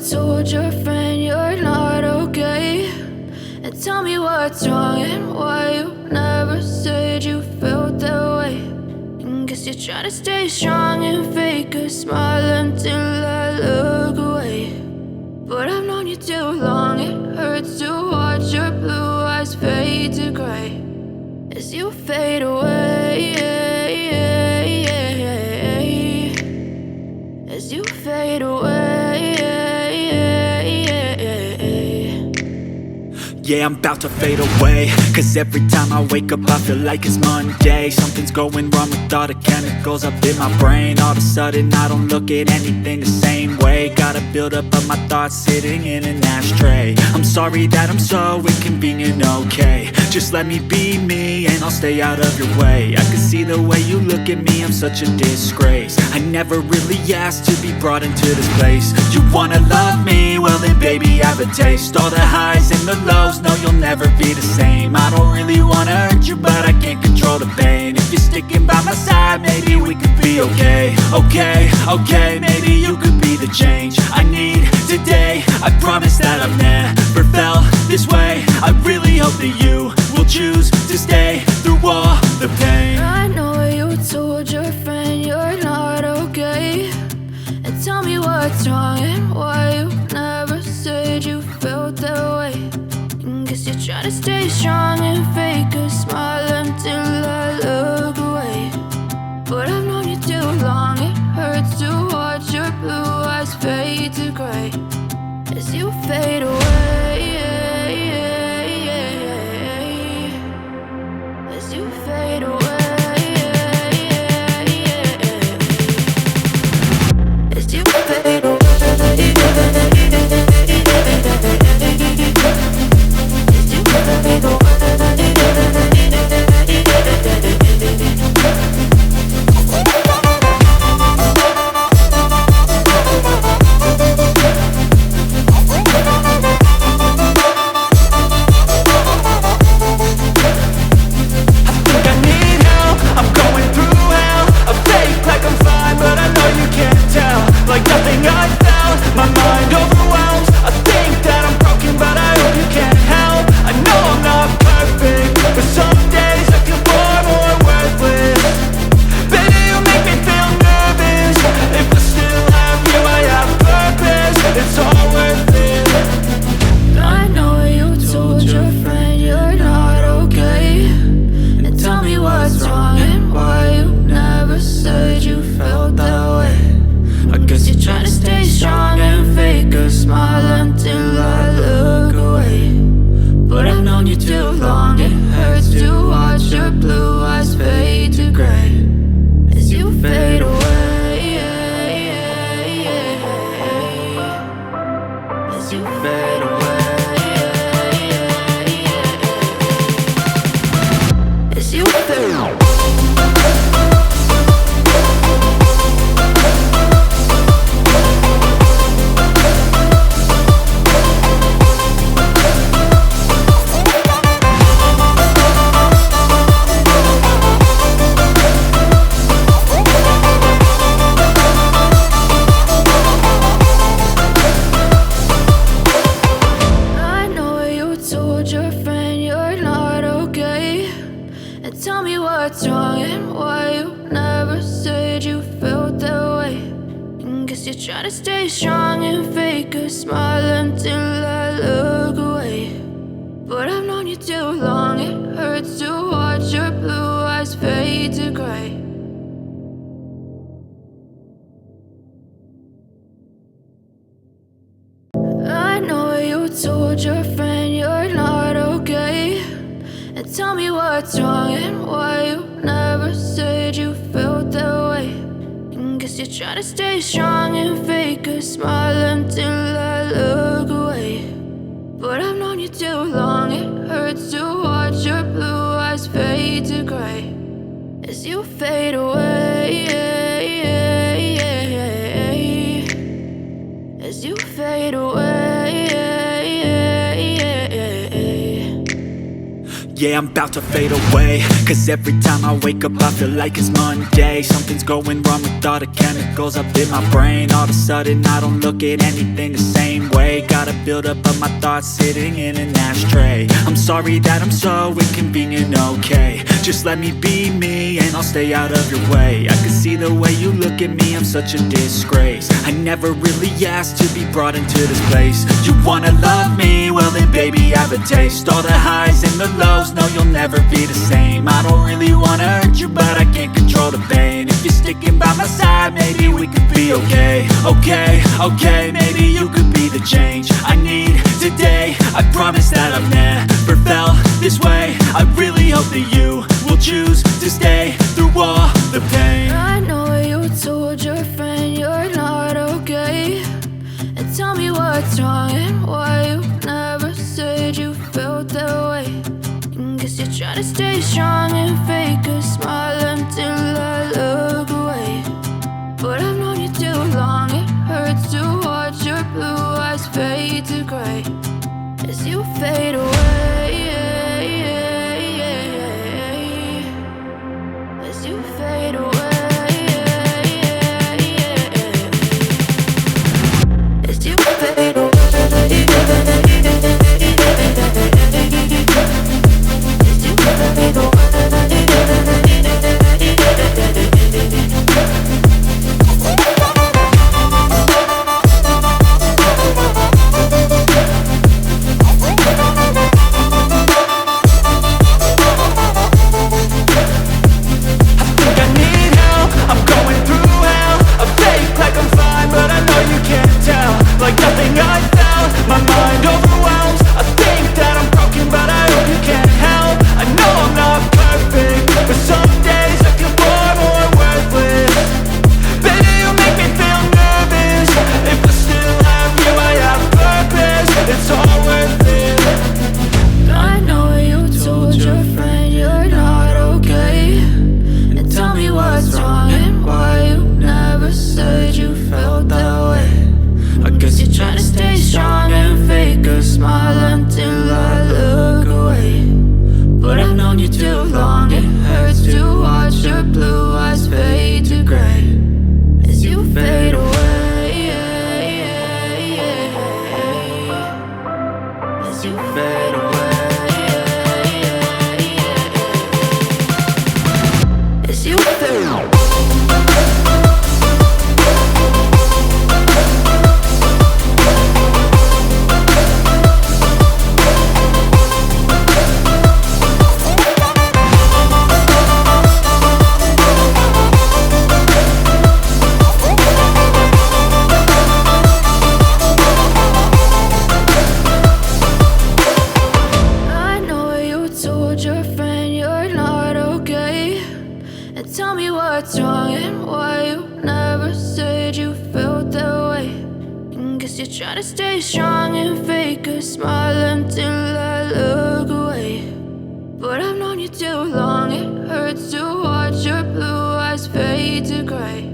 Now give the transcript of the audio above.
told your friend you're not okay, and tell me what's wrong and why you never said you felt that way. And guess you're trying to stay strong and fake a smile until I look away. But I've known you too long, it hurts to watch your blue eyes fade to gray as you fade away, as you fade away. Yeah, I'm about to fade away, cause every time I wake up I feel like it's Monday. Something's going wrong with all the chemicals up in my brain. All of a sudden I don't look at anything the same way. Got a buildup of my thoughts sitting in an ashtray. I'm sorry that I'm so inconvenient, okay. Just let me be me and I'll stay out of your way. I can see the way you look at me, I'm such a disgrace. I never really asked to be brought into this place. You wanna love me? Well then baby I have a taste. All the highs and the lows, no you'll never be the same. I don't really wanna hurt you but I can't control the pain. If you're sticking by my side maybe we could be okay. Okay, maybe you could be the change I need today. I promise that I've never felt this way. I really hope that you will choose to stay through all the pain. I know you told your friend you're not okay, and tell me what's wrong and why you never said you felt that way. And guess you're trying to stay strong and fake a smile until I look away. But I've known you too long, it hurts to watch your blue eyes fade to gray as you fade away, as you fade away, as you fade away. Try to stay strong and fake a smile until I look away. But I've known you too long, it hurts to watch your blue eyes fade to gray as you fade away, as you fade away. Yeah, I'm about to fade away, cause every time I wake up I feel like it's Monday. Something's going wrong with all the chemicals up in my brain. All of a sudden I don't look at anything the same way. Gotta build up of my thoughts sitting in an ashtray. I'm sorry that I'm so inconvenient, okay. Just let me be me and I'll stay out of your way. I can see the way you look at me, I'm such a disgrace. I never really asked to be brought into this place. You wanna love me? Well then baby, have a taste. All the highs and the lows, no you'll never be the same. I don't really wanna hurt you, but I can't control the pain. If you're sticking by my side, maybe we could be okay. Okay, maybe you could be the change I need today. I promise that I've never felt this way. I really hope that you will choose to stay through all the pain. I know you told your friend you're not okay, and tell me what's wrong and why you never said you felt that way. Guess you're trying to stay strong and fake a smile until I look away. But I've known you too long, it hurts to watch your blue eyes fade to gray as you fade away. As you fade away. As you fade away. Tell me what's wrong and why you never said you felt that way. Guess you're trying to stay strong and fake a smile until I look away. But I've known you too long, it hurts to watch your blue eyes fade to gray